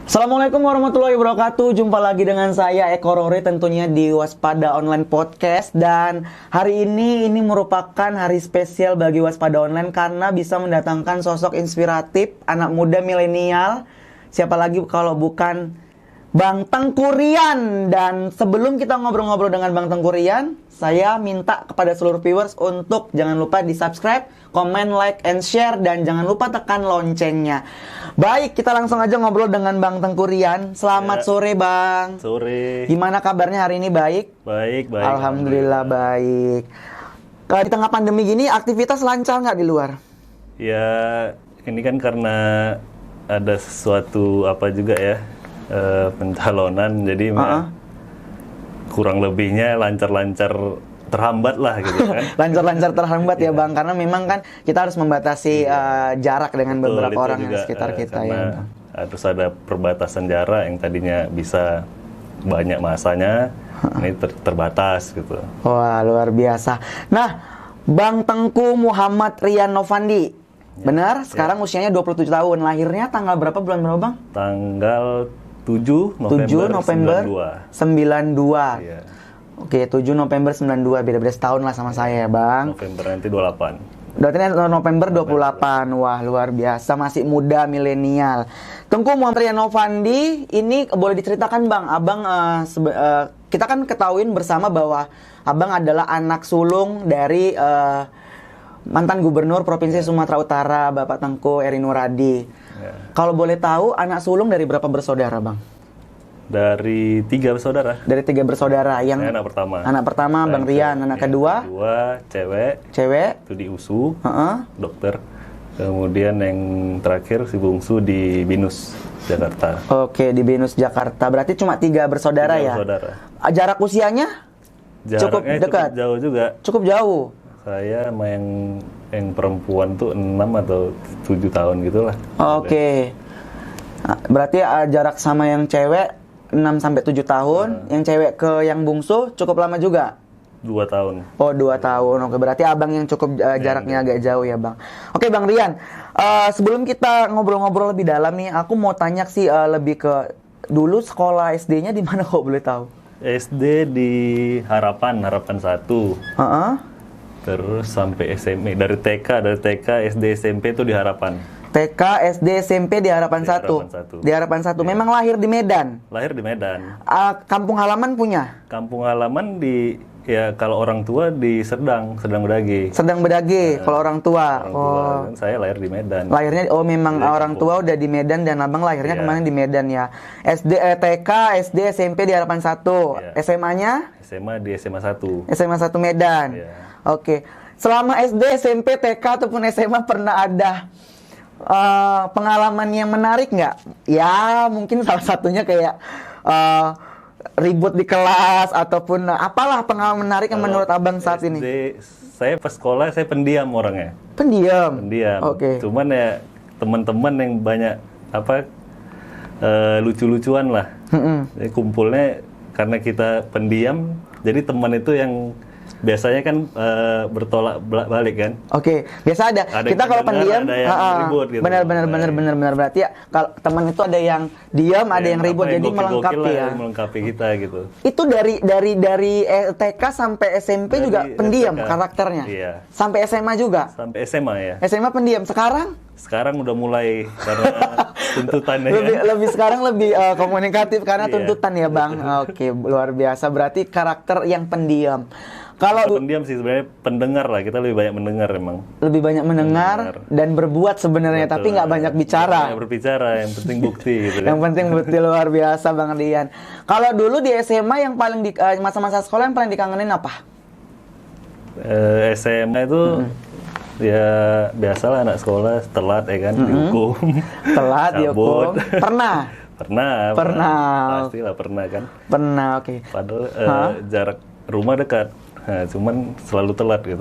Assalamualaikum warahmatullahi wabarakatuh. Jumpa lagi dengan saya Eko Rore tentunya di Waspada Online Podcast. Dan hari ini merupakan hari spesial bagi Waspada Online karena bisa mendatangkan sosok inspiratif anak muda milenial. Siapa lagi kalau bukan Bang Tengku Rian. Dan sebelum kita ngobrol-ngobrol dengan Bang Tengku Rian, saya minta kepada seluruh viewers untuk jangan lupa di subscribe, komen, like, and share, dan jangan lupa tekan loncengnya. Baik, kita langsung aja ngobrol dengan Bang Tengku Rian. Selamat sore, Bang. Sore. Gimana kabarnya hari ini? Baik? Baik. Alhamdulillah baik. Di tengah pandemi gini, aktivitas lancar nggak di luar? Ya, ini kan karena ada sesuatu juga ya, pencalonan, jadi kurang lebihnya lancar-lancar terhambat lah gitu kan. Lancar-lancar terhambat ya Bang, karena memang kan kita harus membatasi jarak dengan beberapa orang yang sekitar kita ya Bang. Harus ada perbatasan jarak yang tadinya bisa banyak masanya, ini terbatas gitu. Wah, luar biasa. Nah, Bang Tengku Muhammad Rian Novandi, benar? Sekarang usianya 27 tahun. Lahirnya tanggal berapa, bulan berapa Bang? Tanggal 7 November 92. Iya. Oke, 7 November 92, beda-beda setahun lah sama saya ya Bang. November nanti 28. Berarti November 28. Wah, luar biasa, masih muda, milenial. Tengku Muhammad Rian Novandi, ini boleh diceritakan Bang, Abang kita kan ketahuin bersama bahwa Abang adalah anak sulung dari mantan Gubernur Provinsi Sumatera Utara, Bapak Tengku Eri Nuradi. Ya. Kalau boleh tahu, anak sulung dari berapa bersaudara Bang? Dari 3 bersaudara. Dari 3 bersaudara. Yang Saya anak pertama. Anak pertama Bang Rian, anak kedua? Kedua cewek. Cewek. Itu di USU, Heeh. dokter. Kemudian yang terakhir si bungsu di BINUS Jakarta. Oke, di BINUS Jakarta. Berarti cuma 3 bersaudara 3 ya? bersaudara. Jarak usianya? Cukup Jaraknya dekat? cukup jauh juga. Cukup jauh. Saya sama yang perempuan tuh 6 atau 7 tahun gitulah. Oke. Nah, berarti jarak sama yang cewek 6 sampai 7 tahun, yang cewek ke yang bungsu cukup lama juga? 2 tahun. Oh, 2 tahun. Oke, berarti Abang yang cukup jaraknya agak jauh ya, Bang. Oke, Bang Rian. Sebelum kita ngobrol-ngobrol lebih dalam nih, aku mau tanya sih lebih ke dulu sekolah SD-nya di mana kok boleh tahu? SD di Harapan 1. Heeh. Terus sampai SMP, dari TK, SD, SMP itu di Harapan. TK, SD, SMP di Harapan 1. Di Harapan 1. Memang lahir di Medan. Lahir di Medan. Kampung halaman punya? Kampung halaman kalau orang tua di Serdang Bedage. Serdang Bedage kalau orang tua. Kan saya lahir di Medan. Lahirnya memang orang tua udah di Medan dan Abang lahirnya kemarin di Medan ya. TK, SD, SMP di Harapan 1. SMA-nya? SMA di SMA 1. SMA 1 Medan. Oke. Selama SD, SMP, TK ataupun SMA pernah ada pengalaman yang menarik nggak? Ya mungkin salah satunya kayak ribut di kelas ataupun apalah pengalaman menarik yang menurut Abang saat SD, ini. saya pas sekolah saya pendiam orangnya. Pendiam. Oke. Cuman ya teman-teman yang banyak lucu-lucuan lah. Jadi kumpulnya karena kita pendiam, jadi teman itu yang biasanya kan bertolak balik kan. Oke, biasa ada kita kalau pendiam, ada yang ribut gitu. Benar. Berarti ya kalau teman itu ada yang diam, ada yang ribut, jadi melengkapi ya. Melengkapi kita gitu. Itu dari TK sampai SMP juga pendiam karakternya. Iya. Sampai SMA juga. Sampai SMA ya. SMA pendiam. Sekarang udah mulai karena tuntutannya. Lebih sekarang lebih komunikatif karena tuntutan ya Bang. Oke, luar biasa. Berarti karakter yang pendiam. Kalau pendiam sih sebenarnya pendengar lah, kita lebih banyak mendengar emang. Lebih banyak mendengar dan berbuat sebenarnya, tapi nggak banyak bicara. Nggak berbicara, yang penting bukti gitu. Yang penting bukti, luar biasa Bang Rian. Kalau dulu di SMA yang paling masa-masa sekolah yang paling dikangenin apa? SMA itu ya biasalah anak sekolah telat ya kan, dihukum. Telat dihukum. Pernah. Pastilah pernah kan. Pernah, oke. Padahal jarak rumah dekat. Nah, cuman selalu telat gitu.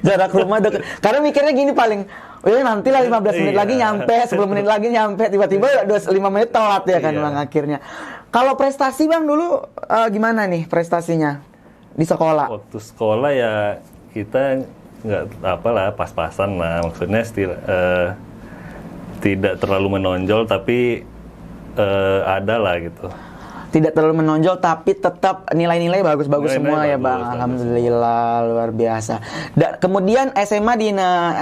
Jarak rumah dekat. Karena mikirnya gini paling, nanti lah 15 menit lagi nyampe, 10 menit lagi nyampe, tiba-tiba 25 menit telat ya kan Bang akhirnya. Kalau prestasi Bang dulu gimana nih prestasinya di sekolah? Waktu sekolah ya kita nggak apalah, pas-pasan lah. Maksudnya tidak terlalu menonjol, tapi ada lah gitu. Tidak terlalu menonjol tapi tetap nilai-nilai bagus-bagus semua ya bagus, Bang. Alhamdulillah luar biasa. Kemudian SMA di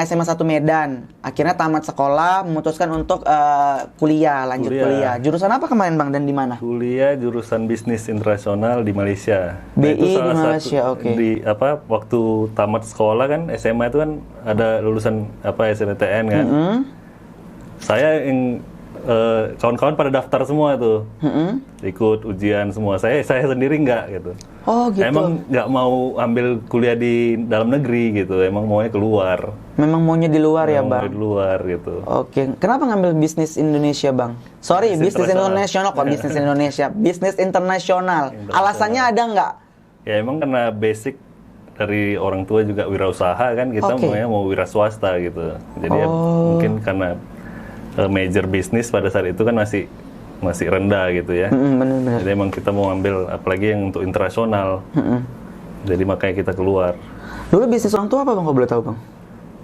SMA 1 Medan. Akhirnya tamat sekolah, memutuskan untuk lanjut kuliah. Jurusan apa kemarin Bang dan di mana? Kuliah jurusan bisnis internasional di Malaysia. BI di Malaysia, oke. Di waktu tamat sekolah kan SMA itu kan ada lulusan SNMPTN kan. Saya yang kawan-kawan pada daftar semua tuh, ikut ujian semua. Saya sendiri nggak gitu. Oh gitu. Emang nggak mau ambil kuliah di dalam negeri gitu. Emang maunya keluar. Memang maunya di luar ya Bang. Di luar gitu. Oke. Kenapa ngambil bisnis Indonesia Bang? Sorry, bisnis internasional kok bisnis Indonesia. Bisnis internasional. Alasannya ada nggak? Ya emang karena basic dari orang tua juga wirausaha kan, kita maunya mau wira swasta gitu. Jadi ya mungkin karena major bisnis pada saat itu kan masih rendah gitu ya. Benar-benar. Jadi emang kita mau ambil apalagi yang untuk internasional. Jadi makanya kita keluar. Dulu bisnis orang tua apa Bang, kalau boleh tahu Bang?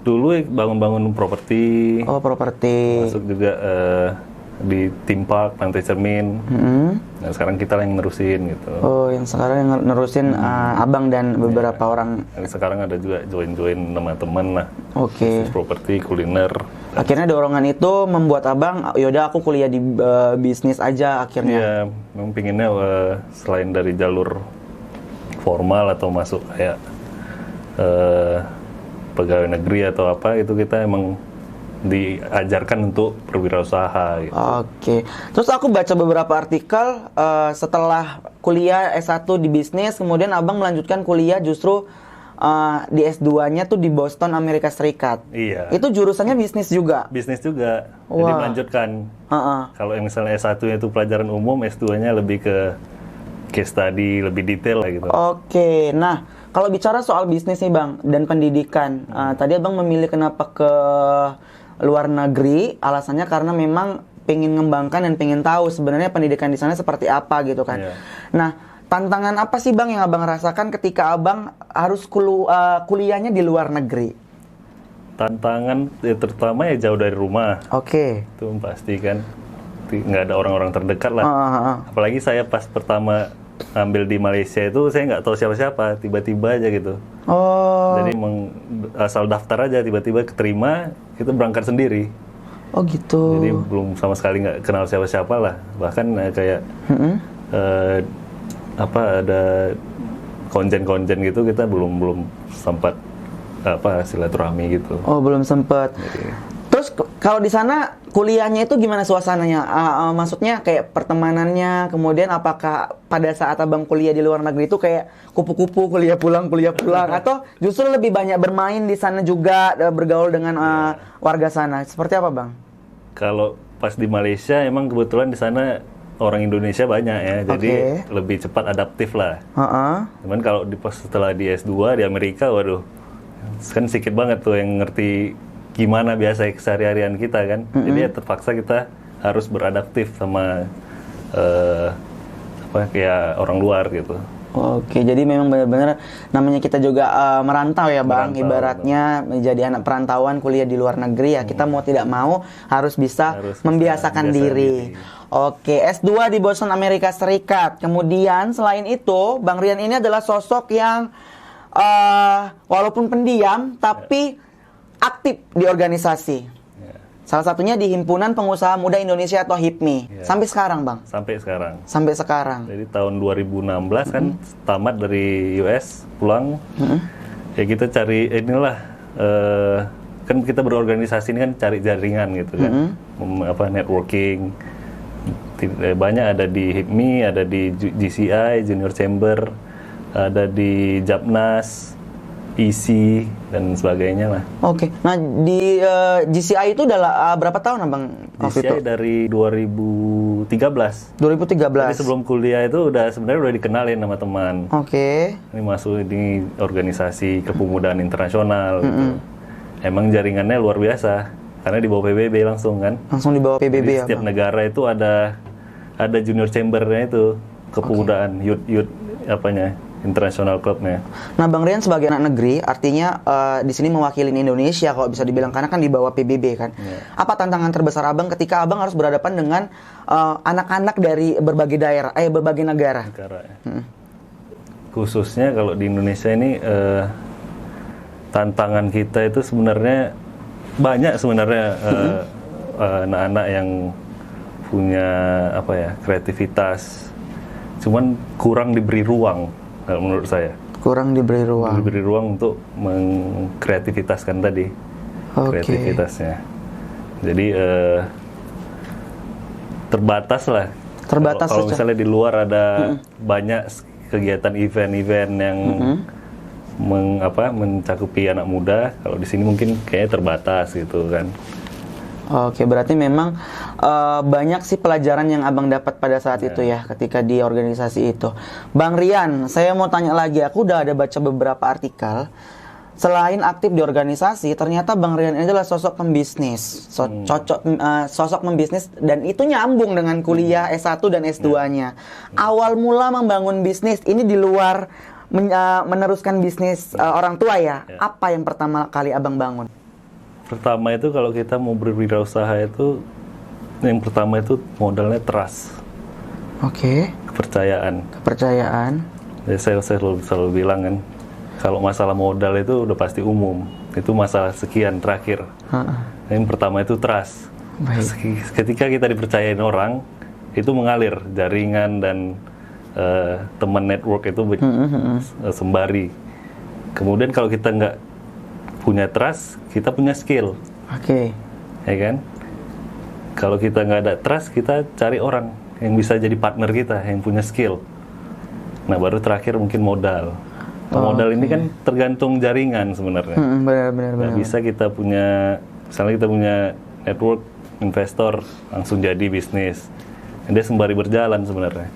Dulu bangun-bangun properti. Oh, properti. Masuk juga di theme park, Pantai Cermin. Nah sekarang kita yang nerusin gitu. Oh, yang sekarang yang nerusin Abang dan beberapa orang. Sekarang ada juga join-join teman-teman lah. Oke. Properti, kuliner. Akhirnya dorongan itu membuat Abang, yaudah aku kuliah di bisnis aja akhirnya. Iya, memang pinginnya selain dari jalur formal atau masuk kayak pegawai negeri atau apa, itu kita emang diajarkan untuk berwirausaha gitu. Oke. Terus aku baca beberapa artikel setelah kuliah S1 di bisnis, kemudian Abang melanjutkan kuliah justru di S2-nya tuh di Boston, Amerika Serikat. Iya. Itu jurusannya bisnis juga? Bisnis juga. Jadi melanjutkan. Kalau yang misalnya S1-nya itu pelajaran umum, S2-nya lebih ke case study, lebih detail lah gitu. Oke. Nah, kalau bicara soal bisnis nih Bang, dan pendidikan. Tadi Abang memilih kenapa ke luar negeri, alasannya karena memang pengen ngembangkan dan pengen tahu sebenarnya pendidikan di sana seperti apa gitu kan. Iya. Nah, tantangan apa sih Bang yang Abang rasakan ketika Abang harus kuliahnya di luar negeri? Tantangan terutama ya jauh dari rumah. Oke. Itu pasti kan. Nggak ada orang-orang terdekat lah. Apalagi saya pas pertama ambil di Malaysia itu saya nggak tahu siapa-siapa. Tiba-tiba aja gitu. Oh. Jadi asal daftar aja tiba-tiba keterima, kita berangkat sendiri. Oh gitu. Jadi belum sama sekali nggak kenal siapa-siapa lah. Bahkan kayak ada konjen-konjen gitu kita belum sempat silaturahmi gitu. Oh, belum sempat. Terus kalau di sana kuliahnya itu gimana suasananya? Maksudnya kayak pertemanannya, kemudian apakah pada saat Abang kuliah di luar negeri itu kayak kupu-kupu kuliah pulang atau justru lebih banyak bermain di sana juga, bergaul dengan warga sana? Seperti apa Bang? Kalau pas di Malaysia emang kebetulan di sana orang Indonesia banyak ya, jadi lebih cepat adaptif lah. Cuman kalau setelah di S2 di Amerika, waduh, kan sedikit banget tuh yang ngerti gimana biasa keseharian kita kan. Jadi ya terpaksa kita harus beradaptif sama kayak orang luar gitu. Oke, jadi memang benar-benar namanya kita juga merantau ya Bang, ibaratnya menjadi anak perantauan kuliah di luar negeri ya, kita mau tidak mau harus bisa membiasakan diri. Oke, S2 di Boston, Amerika Serikat. Kemudian selain itu, Bang Rian ini adalah sosok yang walaupun pendiam tapi aktif di organisasi. Salah satunya di Himpunan Pengusaha Muda Indonesia atau HIPMI. Sampai sekarang Bang? Sampai sekarang. Sampai sekarang. Jadi tahun 2016 kan tamat dari US, pulang. Ya kita cari kan kita berorganisasi ini kan cari jaringan gitu kan. Networking. Banyak ada di HIPMI, ada di GCI, Junior Chamber, ada di Japnas, PC dan sebagainya lah. Oke. Nah di GCI itu udah berapa tahun Abang? GCI dari 2013. 2013. Jadi sebelum kuliah itu sebenarnya udah dikenalin sama teman. Oke. Ini masuk di organisasi kepemudaan internasional. Gitu. Emang jaringannya luar biasa karena di bawah PBB langsung kan. Langsung di bawah PBB. Jadi setiap negara itu ada junior chambernya itu kepemudaan, youth international clubnya. Nah, Bang Rian sebagai anak negeri, artinya di sini mewakili Indonesia kalau bisa dibilang, karena kan di bawah PBB kan. Apa tantangan terbesar Abang ketika Abang harus berhadapan dengan anak-anak dari berbagai daerah, berbagai negara? Khususnya kalau di Indonesia ini tantangan kita itu sebenarnya banyak sebenarnya, anak-anak yang punya kreativitas, cuman kurang diberi ruang menurut saya. Kurang diberi ruang. Diberi ruang untuk mengkreativitaskan tadi kreativitasnya. Jadi terbatas lah. Terbatas. Kalau misalnya di luar ada banyak kegiatan event-event yang mencakupi anak muda, kalau di sini mungkin kayaknya terbatas gitu kan. Oke, berarti memang banyak sih pelajaran yang Abang dapat pada saat itu ya, ketika di organisasi itu. Bang Rian, saya mau tanya lagi, aku udah ada baca beberapa artikel. Selain aktif di organisasi, ternyata Bang Rian ini adalah sosok pembisnis, sosok pembisnis, dan itu nyambung dengan kuliah S1 dan S2-nya. Awal mula membangun bisnis, ini di luar meneruskan bisnis orang tua ya. Apa yang pertama kali Abang bangun? Pertama itu kalau kita mau berwirausaha itu, yang pertama itu modalnya trust. Oke. Kepercayaan. Jadi saya selalu bilang kan, kalau masalah modal itu udah pasti umum. Itu masalah sekian terakhir. Yang pertama itu trust. Baik. Ketika kita dipercayain orang, itu mengalir jaringan dan teman network itu sembari. Kemudian kalau kita nggak punya trust, kita punya skill. Oke. Ya kan? Kalau kita nggak ada trust, kita cari orang yang bisa jadi partner kita, yang punya skill. Nah, baru terakhir mungkin modal. Modal ini kan tergantung jaringan sebenarnya. Benar. Bisa kita punya, misalnya kita punya network investor, langsung jadi bisnis. Dia sembari berjalan sebenarnya.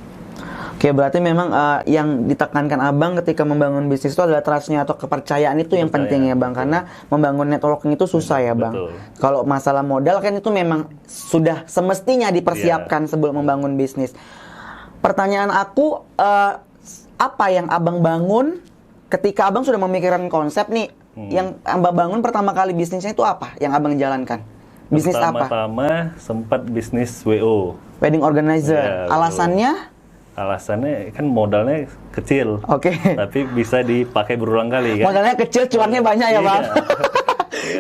Oke, berarti memang yang ditekankan Abang ketika membangun bisnis itu adalah trust-nya atau kepercayaan itu yang penting ya Bang. Karena membangun networking itu susah ya Bang. Kalau masalah modal kan itu memang sudah semestinya dipersiapkan sebelum membangun bisnis. Pertanyaan aku, apa yang Abang bangun ketika Abang sudah memikirkan konsep nih? Yang Abang bangun pertama kali bisnisnya itu apa yang Abang jalankan? Bisnis apa? Pertama sempat bisnis WO. Wedding organizer. Alasannya? Alasannya kan modalnya kecil, tapi bisa dipakai berulang kali kan. Modalnya kecil, cuannya banyak ya Bang.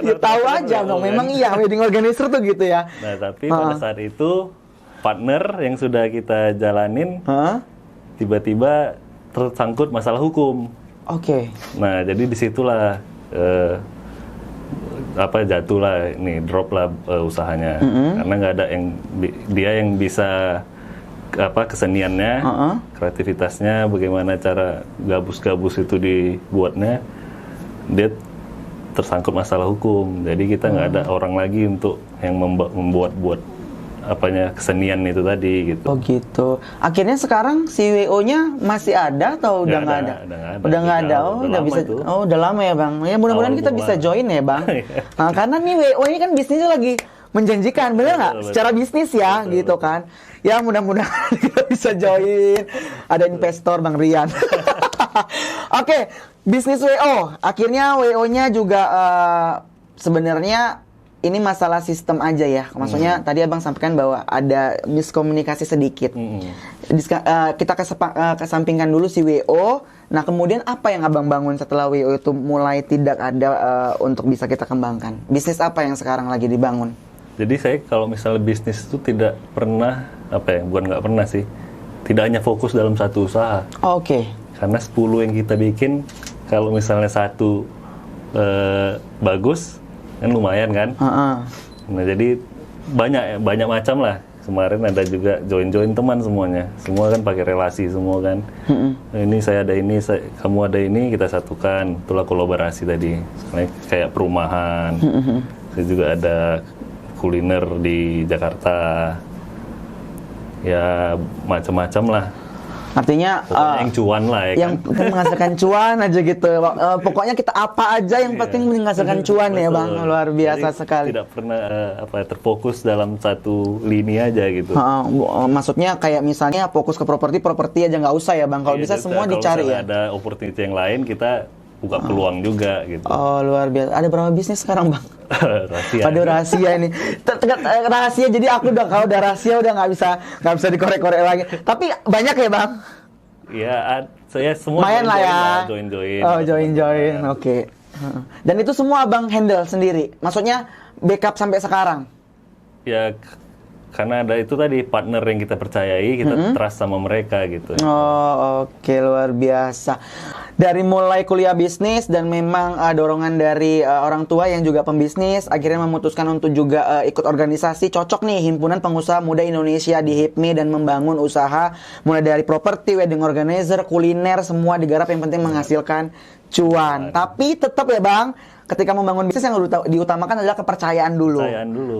Ya tahu aja Bang, memang iya wedding organizer tuh gitu ya. Nah tapi pada saat itu partner yang sudah kita jalanin tiba-tiba tersangkut masalah hukum. Nah jadi disitulah jatuhlah ini, drop lah usahanya, karena nggak ada yang dia yang bisa keseniannya, kreativitasnya, bagaimana cara gabus-gabus itu dibuatnya, dia tersangkut masalah hukum. Jadi kita nggak ada orang lagi untuk yang membuat kesenian itu tadi gitu. Oh gitu. Akhirnya sekarang si WO-nya masih ada atau udah nggak ada? Udah nggak ada. Udah bisa. Udah lama ya Bang. Ya mudah-mudahan kita bisa join ya Bang. Nah, karena nih WO ini kan bisnisnya lagi menjanjikan, bener nggak? Secara bisnis ya, gitu kan. Ya mudah-mudahan kita bisa join. Ada investor Bang Rian. Oke, bisnis WO. Akhirnya WO-nya juga sebenarnya ini masalah sistem aja ya. Maksudnya tadi Abang sampaikan bahwa ada miskomunikasi sedikit. Kita kesampingkan dulu si WO. Nah kemudian apa yang Abang bangun setelah WO itu mulai tidak ada untuk bisa kita kembangkan? Bisnis apa yang sekarang lagi dibangun? Jadi saya kalau misalnya bisnis itu tidak pernah, bukan nggak pernah sih, tidak hanya fokus dalam satu usaha. Karena 10 yang kita bikin, kalau misalnya satu bagus, kan lumayan kan. Nah jadi banyak macam lah. Kemarin ada juga join teman semuanya. Semua kan pakai relasi semua kan. Ini saya ada ini, kamu ada ini, kita satukan. Itulah kolaborasi tadi. Kayak perumahan. Saya juga ada kuliner di Jakarta. Ya macam-macam lah. Artinya pokoknya yang cuan lah ya yang kan. menghasilkan cuan aja gitu. Pokoknya kita apa aja yang penting menghasilkan cuan ya Bang. Luar biasa Jadi, sekali. Tidak pernah terfokus dalam satu lini aja gitu. Maksudnya kayak misalnya fokus ke properti aja nggak usah ya Bang. Kalau bisa semua dicari ya. Ada opportunity yang lain kita buka peluang juga gitu. Oh luar biasa. Ada berapa bisnis sekarang Bang? Rahasia. Aduh rahasia ini. Rahasia, jadi aku kalau udah rahasia udah nggak bisa dikorek-korek lagi. Tapi banyak ya Bang? Iya, saya semua lumayan lah ya. Join. Oh join. Oke. Dan itu semua Abang handle sendiri. Maksudnya backup sampai sekarang. Ya karena ada itu tadi partner yang kita percayai, kita trust sama mereka gitu. Oh oke, luar biasa. Dari mulai kuliah bisnis dan memang dorongan dari orang tua yang juga pembisnis, akhirnya memutuskan untuk juga ikut organisasi. Cocok nih, Himpunan Pengusaha Muda Indonesia di HIPMI, dan membangun usaha mulai dari properti, wedding organizer, kuliner, semua digarap, yang penting menghasilkan cuan. Tapi tetap ya Bang, ketika membangun bisnis yang diutamakan adalah kepercayaan dulu.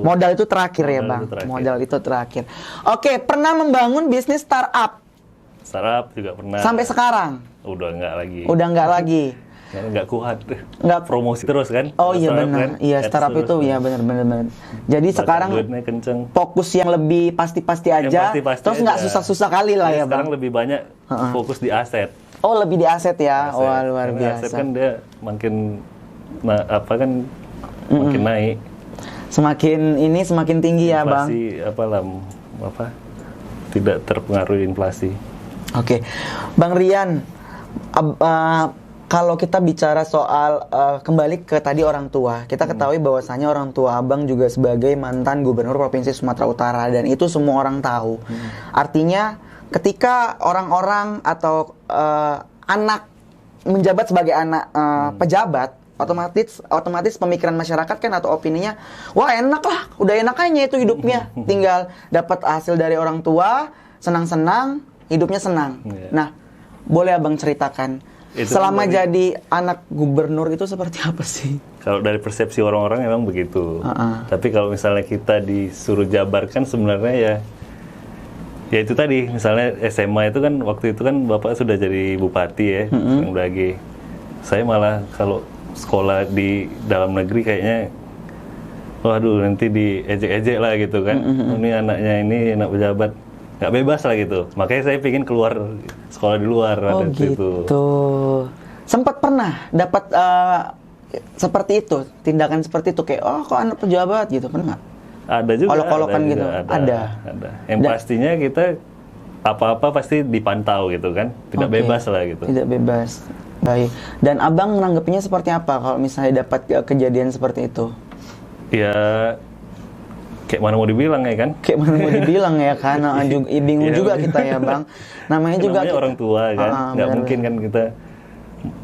Modal itu terakhir ya Bang. Modal itu terakhir. Oke, pernah membangun bisnis startup? Startup juga pernah. Sampai sekarang? Udah enggak lagi. Enggak kuat. Enggak promosi terus kan? Oh iya benar. Iya, startup itu ya benar. Jadi sekarang fokus yang lebih pasti-pasti aja. Terus nggak susah-susah kali lah ya Bang. Sekarang lebih banyak fokus di aset. Oh, lebih di aset ya. Wah, luar biasa. Aset kan dia makin makin naik. Semakin tinggi ya Bang. Inflasi tidak terpengaruhi inflasi. Oke. Bang Rian, kalau kita bicara soal kembali ke tadi orang tua, kita ketahui bahwasanya orang tua Abang juga sebagai mantan gubernur Provinsi Sumatera Utara, dan itu semua orang tahu. Artinya ketika orang-orang atau anak menjabat sebagai anak pejabat, otomatis pemikiran masyarakat kan atau opininya, wah enak lah, udah enak aja itu hidupnya, tinggal dapat hasil dari orang tua, senang-senang, hidupnya senang. Nah, boleh Abang ceritakan selama jadi anak gubernur itu seperti apa sih? Kalau dari persepsi orang-orang emang begitu. Tapi kalau misalnya kita disuruh jabarkan, sebenarnya ya itu tadi, misalnya SMA itu kan waktu itu kan Bapak sudah jadi bupati ya, udah lagi. Saya malah kalau sekolah di dalam negeri kayaknya, waduh nanti diejek-ejek lah gitu kan. Ini anaknya ini anak pejabat, nggak bebas lah gitu. Makanya saya pingin keluar sekolah di luar. Oh gitu. Sempat pernah dapat seperti itu, tindakan seperti itu, kayak kok anak pejabat gitu, pernah nggak? Ada juga. Olok-olokan gitu. Ada. Yang pastinya kita apa-apa pasti dipantau gitu kan, tidak bebas lah gitu. Tidak bebas. Baik. Dan Abang menanggapinya seperti apa kalau misalnya dapat kejadian seperti itu? Ya kayak mana mau dibilang ya kan? Kayak mana mau dibilang ya kan? Bingung juga kita ya Bang. Namanya juga orang tua kan. Nggak mungkin kan kita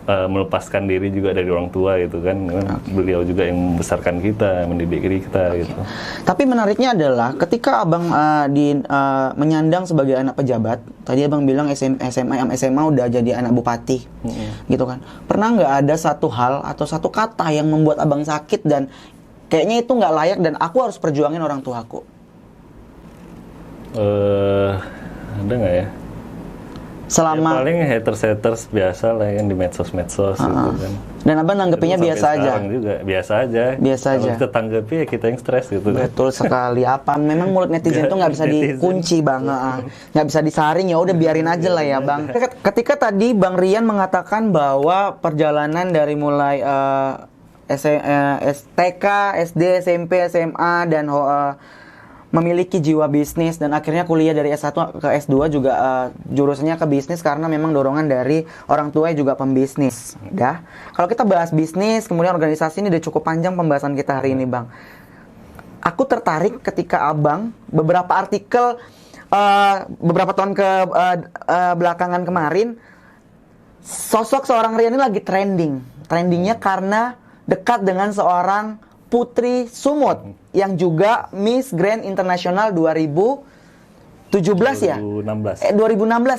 melepaskan diri juga dari orang tua gitu kan. Beliau juga yang membesarkan kita, mendidik kita gitu. Tapi menariknya adalah ketika Abang menyandang sebagai anak pejabat, tadi Abang bilang SMA udah jadi anak bupati, gitu kan. Pernah nggak ada satu hal atau satu kata yang membuat Abang sakit dan kayaknya itu nggak layak dan aku harus perjuangin orang tuaku? Ada nggak ya? Selama paling haters biasa lah yang di medsos gitu kan. Dan Abang nanggepinnya biasa aja. Juga biasa aja. Kalau kita tanggapi ya kita yang stres gitu. Betul sekali. Memang mulut netizen itu nggak bisa dikunci Bang, nggak bisa disaring, ya udah biarin aja lah ya Bang. Ketika tadi Bang Rian mengatakan bahwa perjalanan dari mulai TK, SD, SMP, SMA dan memiliki jiwa bisnis dan akhirnya kuliah dari S1 ke S2 juga jurusannya ke bisnis karena memang dorongan dari orang tua juga pembisnis. Kalau kita bahas bisnis kemudian organisasi, ini udah cukup panjang pembahasan kita hari ini Bang. Aku tertarik ketika Abang beberapa artikel beberapa tahun ke belakangan kemarin, sosok seorang Rian ini lagi trendingnya karena dekat dengan seorang Putri Sumut yang juga Miss Grand International 2017 ya? 2016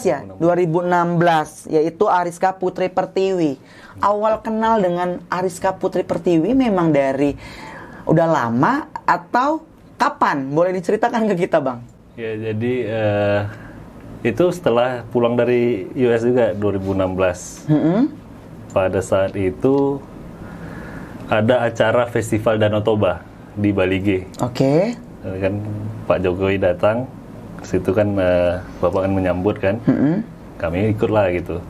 ya? 2016, yaitu Ariska Putri Pertiwi. Awal kenal dengan Ariska Putri Pertiwi memang dari udah lama atau kapan? Boleh diceritakan ke kita Bang? Ya jadi Itu setelah pulang dari US juga 2016. Pada saat itu ada acara Festival Danau Toba di Bali G. Oke. Kan Pak Jokowi datang, situ kan Bapak kan menyambut kan. Kami ikutlah gitu.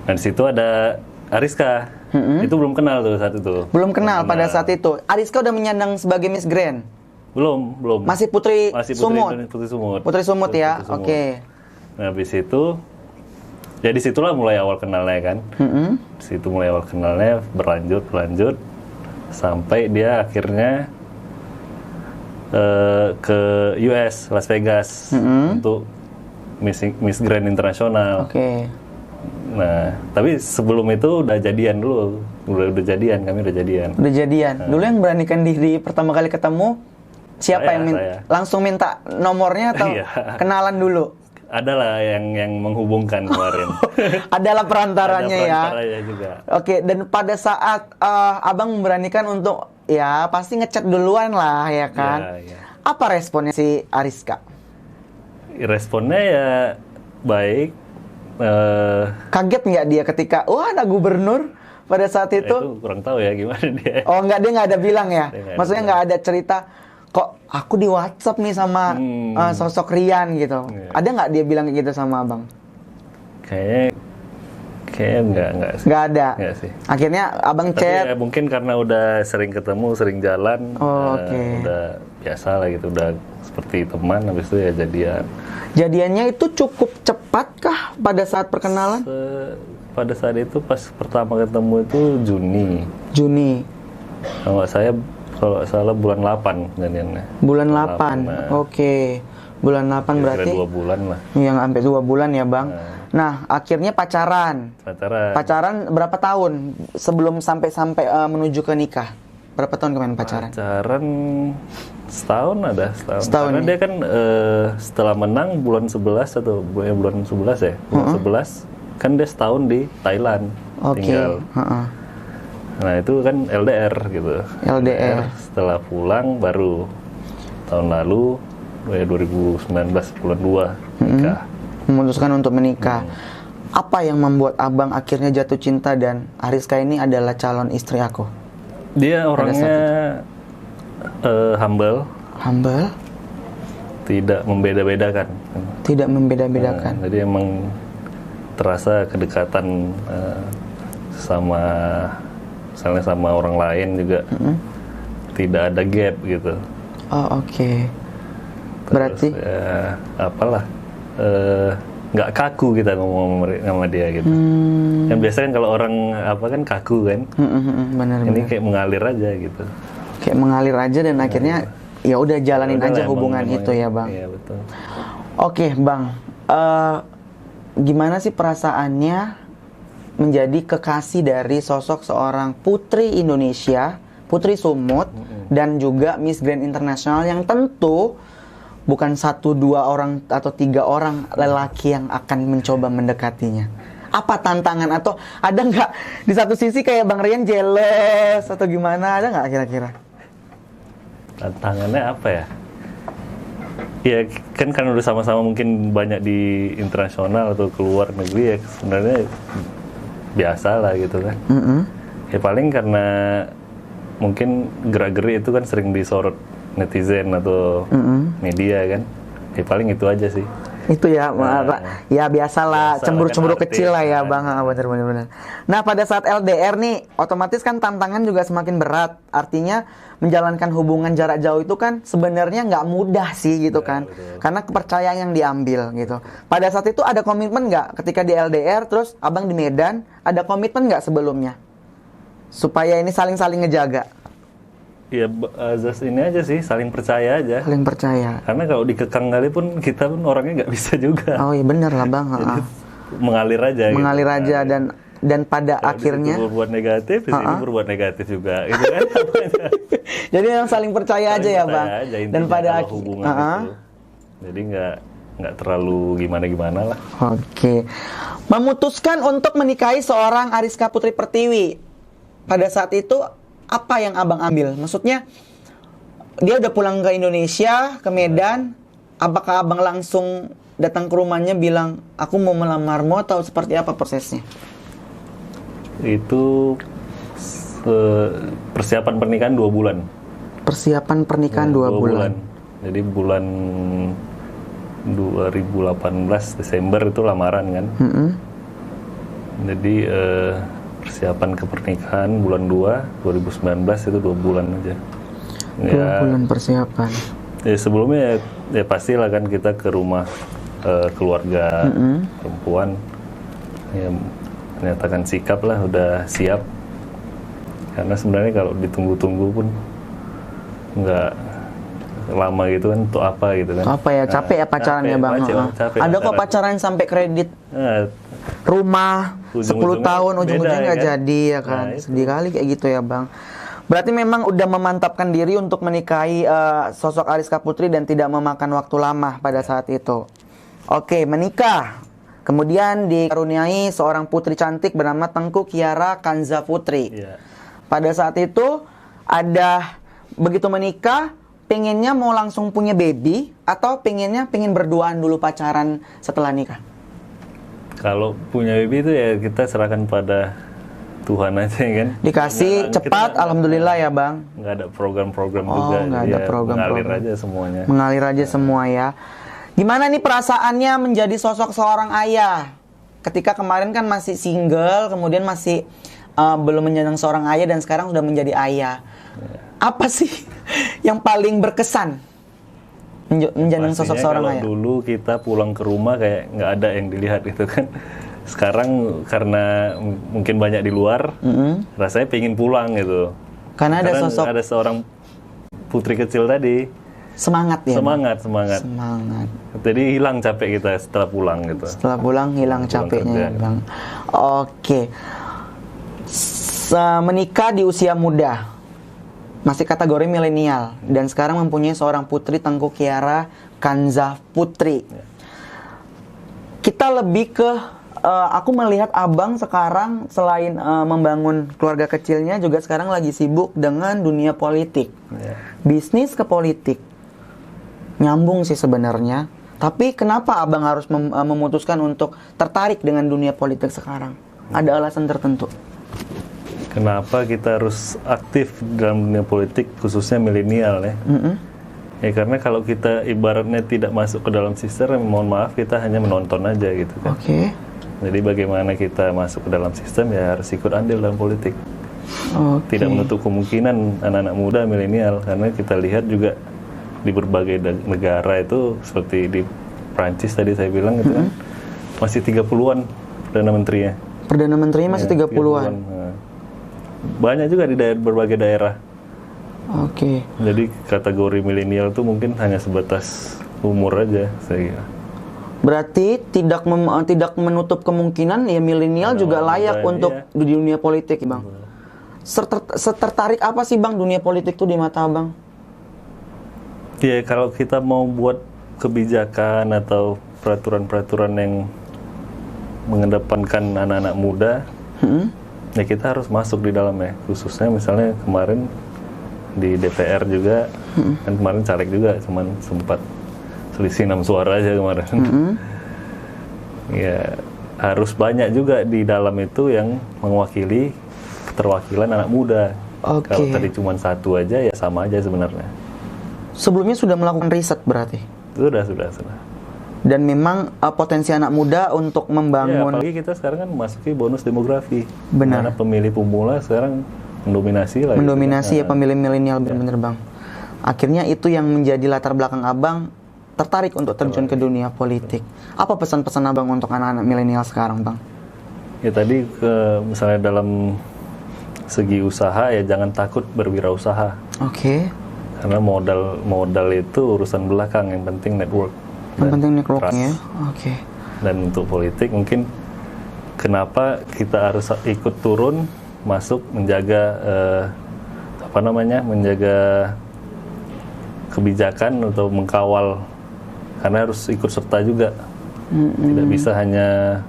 Nah di situ ada Ariska. Itu belum kenal tuh saat itu. Belum kenal pada saat itu. Ariska udah menyandang sebagai Miss Grand. Belum. Masih Putri Sumut. Putri Sumut. Putri Sumut ya. Oke. Nah habis itu ya disitulah mulai awal kenalnya kan. Situ mulai awal kenalnya berlanjut sampai dia akhirnya ke US, Las Vegas untuk Miss Grand Internasional. Oke. Nah, tapi sebelum itu udah jadian dulu. Udah jadian, kami udah jadian. Udah jadian. Dulu yang beranikan diri pertama kali ketemu siapa saya. Langsung minta nomornya atau kenalan dulu? Adalah yang menghubungkan kemarin. Adalah perantaranya ya. Perantaranya juga. Oke, dan pada saat Abang memberanikan untuk ya pasti ngechat duluan lah ya kan. Ya. Apa responnya si Ariska? Responnya ya baik. Kaget nggak dia ketika ada gubernur pada saat itu? Itu kurang tahu ya gimana dia. Oh nggak, dia nggak ada bilang ya? Maksudnya nggak ada cerita kok aku di WhatsApp nih sama sosok Rian gitu. Ada nggak dia bilang gitu sama Abang? Kayaknya enggak sih. Nggak ada. Nggak sih. Akhirnya Abang chat. Ya, mungkin karena udah sering ketemu, sering jalan, udah biasa lah gitu, udah seperti teman, habis itu ya jadian. Jadiannya itu cukup cepat kah pada saat perkenalan? Pada saat itu pas pertama ketemu itu Juni. Kalau salah bulan 8 jadiannya. Bulan 8. Oke. Bulan 8 berarti 2 bulan lah. Yang sampai 2 bulan ya, Bang. Nah, akhirnya pacaran. Pacaran berapa tahun sebelum sampai menuju ke nikah? Berapa tahun kemarin pacaran? Pacaran setahun. Karena dia kan setelah menang bulan 11 atau bulan 11 ya. Bulan 11 kan dia setahun di Thailand tinggal. Nah, itu kan LDR gitu. LDR. Setelah pulang baru tahun lalu 2019 bulan 2 nikah. Memutuskan untuk menikah. Apa yang membuat Abang akhirnya jatuh cinta dan Ariska ini adalah calon istri aku? Dia orangnya humble, tidak membeda-bedakan. Jadi emang terasa kedekatan misalnya sama orang lain juga tidak ada gap gitu. Oh oke. Berarti nggak kaku kita ngomong sama dia gitu. Yang biasa kan kalau orang kan kaku kan. Benar. Ini kayak mengalir aja gitu. Kayak mengalir aja dan akhirnya ya udah jalanin aja hubungan itu ya Bang. Iya betul. Oke Bang, gimana sih perasaannya menjadi kekasih dari sosok seorang putri Indonesia, Putri Sumut, dan juga Miss Grand International yang tentu bukan 1, 2 orang atau 3 orang lelaki yang akan mencoba mendekatinya. Apa tantangan atau ada nggak di satu sisi kayak Bang Rian jealous atau gimana? Ada nggak kira-kira? Tantangannya apa ya? Ya kan udah sama-sama mungkin banyak di internasional atau keluar negeri ya sebenarnya biasa lah gitu kan. Ya paling karena mungkin gerak-geri itu kan sering disorot netizen atau media kan. Ya paling itu aja sih. Itu ya, ya biasalah cemburu-cemburu kecil lah ya Bang, bener-bener. Nah pada saat LDR nih, otomatis kan tantangan juga semakin berat. Artinya menjalankan hubungan jarak jauh itu kan sebenarnya nggak mudah sih gitu kan, karena kepercayaan yang diambil gitu. Pada saat itu ada komitmen nggak ketika di LDR, terus Abang di Medan, ada komitmen nggak sebelumnya supaya ini saling ngejaga? Ya, azas ini aja sih, saling percaya aja. Saling percaya. Karena kalau dikekang kali pun kita pun orangnya nggak bisa juga. Oh iya bener lah Bang. Jadi, mengalir aja. Mengalir gitu. Aja dan pada kalo akhirnya. Kalau berbuat negatif, di sini berbuat negatif juga. Gitu kan? Jadi yang saling percaya aja ya Bang. Aja, dan pada hubungan itu. Jadi nggak terlalu gimana lah. Oke. Memutuskan untuk menikahi seorang Ariska Putri Pertiwi. Pada saat itu apa yang Abang ambil? Maksudnya dia udah pulang ke Indonesia, ke Medan, apakah abang langsung datang ke rumahnya bilang aku mau melamarmu atau seperti apa prosesnya? Itu persiapan pernikahan 2 bulan. Persiapan pernikahan 2 bulan. Jadi bulan 2018 Desember itu lamaran kan. Jadi persiapan ke pernikahan bulan 2 2019 itu 2 bulan aja. 2 bulan persiapan. Ya sebelumnya ya pastilah kan kita ke rumah keluarga perempuan, ya menyatakan sikap lah, udah siap. Karena sebenarnya kalau ditunggu-tunggu pun nggak lama gitu kan, untuk apa gitu kan. Apa ya, capek ya pacarannya Bang. Capek ada kok pacaran sampai kredit rumah 10 tahun ujung-ujungnya nggak jadi ya kan. Sedih kali kayak gitu ya Bang. Berarti memang udah memantapkan diri untuk menikahi sosok Ariska Putri dan tidak memakan waktu lama pada saat itu. Oke, menikah. Kemudian dikaruniai seorang putri cantik bernama Tengku Kiara Kanza Putri. Pada saat itu ada, begitu menikah, pengennya mau langsung punya baby atau pengen berduaan dulu pacaran setelah nikah? Kalau punya baby itu ya kita serahkan pada Tuhan aja kan. Dikasih cepat, alhamdulillah ya Bang. Nggak ada program-program juga. Nggak ada program-program. Mengalir aja semuanya. Mengalir aja semua ya. Gimana nih perasaannya menjadi sosok seorang ayah? Ketika kemarin kan masih single, kemudian masih belum menjadi seorang ayah dan sekarang sudah menjadi ayah. Apa sih yang paling berkesan menjadi sosok seorang ayah? Dulu kita pulang ke rumah kayak nggak ada yang dilihat gitu kan. Sekarang karena mungkin banyak di luar, rasanya pengen pulang gitu. Karena ada seorang putri kecil tadi. Semangat ya? Semangat. Jadi hilang capek kita setelah pulang gitu. Setelah pulang hilang capeknya ya Bang. Oke. Menikah di usia muda, masih kategori milenial, dan sekarang mempunyai seorang putri Tengku Kiara Kanza Putri. Kita lebih ke aku melihat abang sekarang selain membangun keluarga kecilnya juga sekarang lagi sibuk dengan dunia politik. Bisnis ke politik. Nyambung sih sebenarnya. Tapi kenapa abang harus memutuskan untuk tertarik dengan dunia politik sekarang? Ada alasan tertentu? Kenapa kita harus aktif dalam dunia politik, khususnya milenial ya? Ya karena kalau kita ibaratnya tidak masuk ke dalam sistem, mohon maaf kita hanya menonton aja gitu kan. Jadi bagaimana kita masuk ke dalam sistem ya harus ikut andil dalam politik. Tidak menutup kemungkinan anak-anak muda milenial, karena kita lihat juga di berbagai negara itu seperti di Prancis tadi saya bilang gitu kan, masih 30-an Perdana Menterinya. Perdana Menterinya masih 30-an. Banyak juga di berbagai daerah. Jadi kategori milenial itu mungkin hanya sebatas umur aja saya kira. Berarti tidak menutup kemungkinan ya milenial juga layak untuk di dunia politik ya Bang. Setertarik apa sih Bang dunia politik itu di mata Abang? Ya kalau kita mau buat kebijakan atau peraturan-peraturan yang mengedepankan anak-anak muda, ya kita harus masuk di dalamnya. Khususnya misalnya kemarin di DPR juga, kan kemarin caleg juga, cuman sempat selisih 6 suara aja kemarin. Ya harus banyak juga di dalam itu yang mewakili keterwakilan anak muda. Kalau tadi cuma satu aja ya sama aja sebenarnya. Sebelumnya sudah melakukan riset berarti? Sudah. Dan memang potensi anak muda untuk membangun. Ya, apalagi kita sekarang kan masuki bonus demografi. Benar. Karena pemilih pemula sekarang mendominasi lah. Mendominasi ya pemilih milenial benar-benar Bang. Akhirnya itu yang menjadi latar belakang Abang tertarik untuk terjun ke dunia politik. Apa pesan-pesan Abang untuk anak-anak milenial sekarang Bang? Ya tadi misalnya dalam segi usaha ya jangan takut berwirausaha. Karena modal itu urusan belakang, yang penting network. Yang penting networknya. Dan untuk politik mungkin kenapa kita harus ikut turun masuk menjaga menjaga kebijakan atau mengkawal, karena harus ikut serta juga. Tidak bisa hanya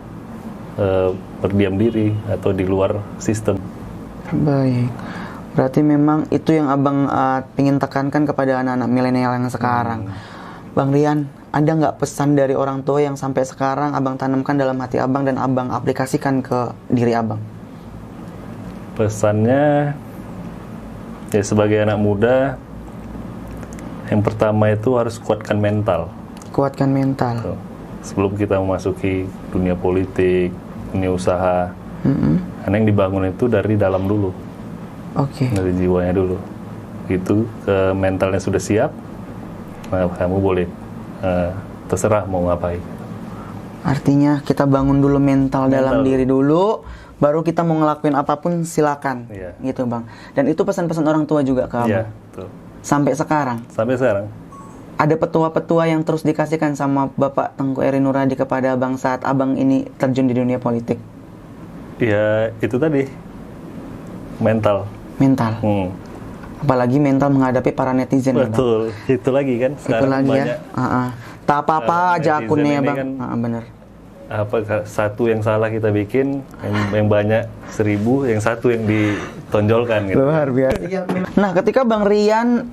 berdiam diri atau di luar sistem. Baik. Berarti memang itu yang Abang ingin tekankan kepada anak-anak milenial yang sekarang. Bang Rian, ada nggak pesan dari orang tua yang sampai sekarang abang tanamkan dalam hati abang dan abang aplikasikan ke diri abang? Pesannya, ya sebagai anak muda, yang pertama itu harus kuatkan mental. Kuatkan mental. Tuh. Sebelum kita memasuki dunia politik, dunia usaha, karena yang dibangun itu dari dalam dulu. Dari jiwanya dulu. Itu ke mentalnya sudah siap, nah, kamu boleh terserah mau ngapain. Artinya kita bangun dulu mental dalam diri dulu, baru kita mau ngelakuin apapun silakan, gitu bang. Dan itu pesan-pesan orang tua juga ke abang. Betul. Sampai sekarang. Sampai sekarang. Ada petua-petua yang terus dikasihkan sama Bapak Tengku Eri Nurhadi kepada abang saat abang ini terjun di dunia politik. Ya itu tadi, mental. Apalagi mental menghadapi para netizen. Betul, ya, itu lagi kan sekarang itu lagi banyak tak apa-apa aja akunnya bang kan, bener. Satu yang salah kita bikin, yang banyak 1000, yang satu yang ditonjolkan gitu. Luar biasa. Nah, ketika Bang Rian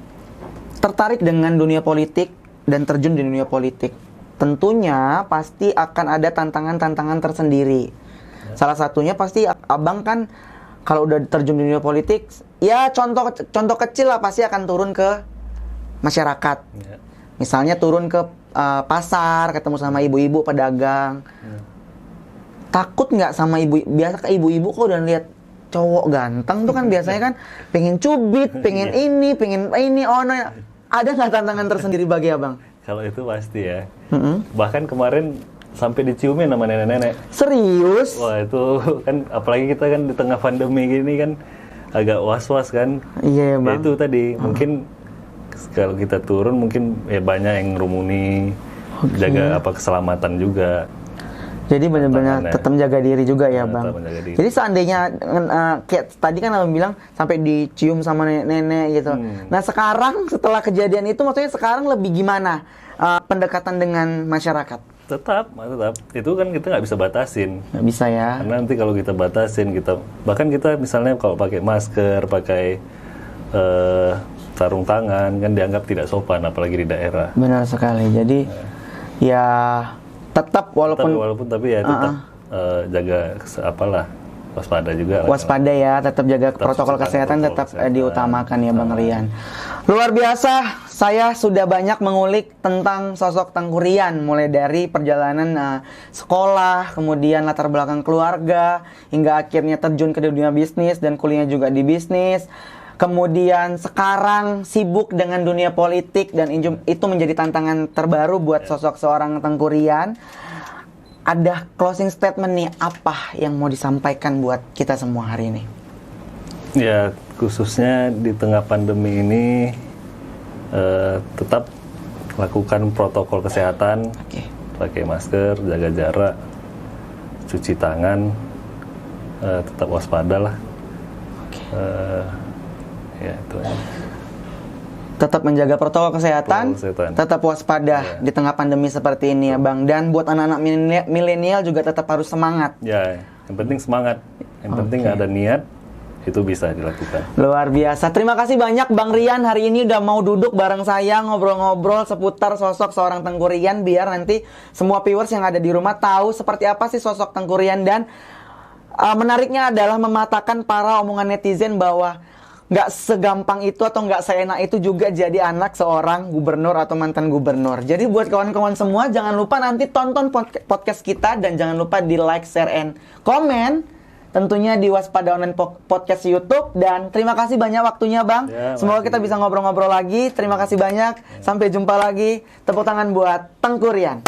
tertarik dengan dunia politik dan terjun di dunia politik, tentunya pasti akan ada tantangan-tantangan tersendiri. Salah satunya pasti abang kan kalau udah terjun di dunia politik, ya contoh kecil lah pasti akan turun ke masyarakat. Misalnya turun ke pasar, ketemu sama ibu-ibu pedagang. Takut nggak sama ibu? Biasa ke ibu-ibu kok udah lihat cowok ganteng tuh kan biasanya kan pengen cubit, pengen pengen ini, no. Ada nggak tantangan tersendiri bagi abang? Kalau itu pasti ya. Bahkan kemarin sampai diciumin sama nenek-nenek. Serius? Wah itu kan, apalagi kita kan di tengah pandemi gini kan agak was-was kan. Iya bang. Ya, itu tadi mungkin kalau kita turun mungkin ya banyak yang ngerumuni, jaga keselamatan juga. Jadi benar-benar tetap jaga diri juga ya bang. Jadi seandainya kayak tadi kan abang bilang sampai dicium sama nenek-nenek gitu. Nah sekarang setelah kejadian itu maksudnya sekarang lebih gimana pendekatan dengan masyarakat? Tetap. Itu kan kita nggak bisa batasin. Nggak bisa ya. Karena nanti kalau kita batasin, bahkan kita misalnya kalau pakai masker, pakai sarung tangan, kan dianggap tidak sopan, apalagi di daerah. Benar sekali. Jadi ya tetap walaupun tapi ya tetap jaga waspada juga. Waspada ya, tetap jaga protokol kesehatan tetap diutamakan ya Bang Rian. Luar biasa, saya sudah banyak mengulik tentang sosok Tengku Rian, mulai dari perjalanan sekolah, kemudian latar belakang keluarga, hingga akhirnya terjun ke dunia bisnis dan kuliah juga di bisnis. Kemudian sekarang sibuk dengan dunia politik dan itu menjadi tantangan terbaru buat sosok seorang Tengku Rian. Ada closing statement nih, apa yang mau disampaikan buat kita semua hari ini? Ya, khususnya di tengah pandemi ini tetap lakukan protokol kesehatan, pakai masker, jaga jarak, cuci tangan, tetap waspada lah. Ya itu aja. Tetap menjaga protokol kesehatan, tetap waspada di tengah pandemi seperti ini ya Bang. Dan buat anak-anak milenial juga tetap harus semangat. Ya, yang penting semangat. Yang penting ada niat, itu bisa dilakukan. Luar biasa. Terima kasih banyak Bang Rian hari ini udah mau duduk bareng saya ngobrol-ngobrol seputar sosok seorang Tengku Rian, biar nanti semua viewers yang ada di rumah tahu seperti apa sih sosok Tengku Rian. Dan menariknya adalah mematahkan para omongan netizen bahwa nggak segampang itu atau nggak seenak itu juga jadi anak seorang gubernur atau mantan gubernur. Jadi buat kawan-kawan semua, jangan lupa nanti tonton podcast kita dan jangan lupa di like, share, and comment. Tentunya di Waspada Online Podcast YouTube. Dan terima kasih banyak waktunya Bang. Ya, semoga kita bisa ngobrol-ngobrol lagi. Terima kasih banyak. Sampai jumpa lagi. Tepuk tangan buat Tengku Rian.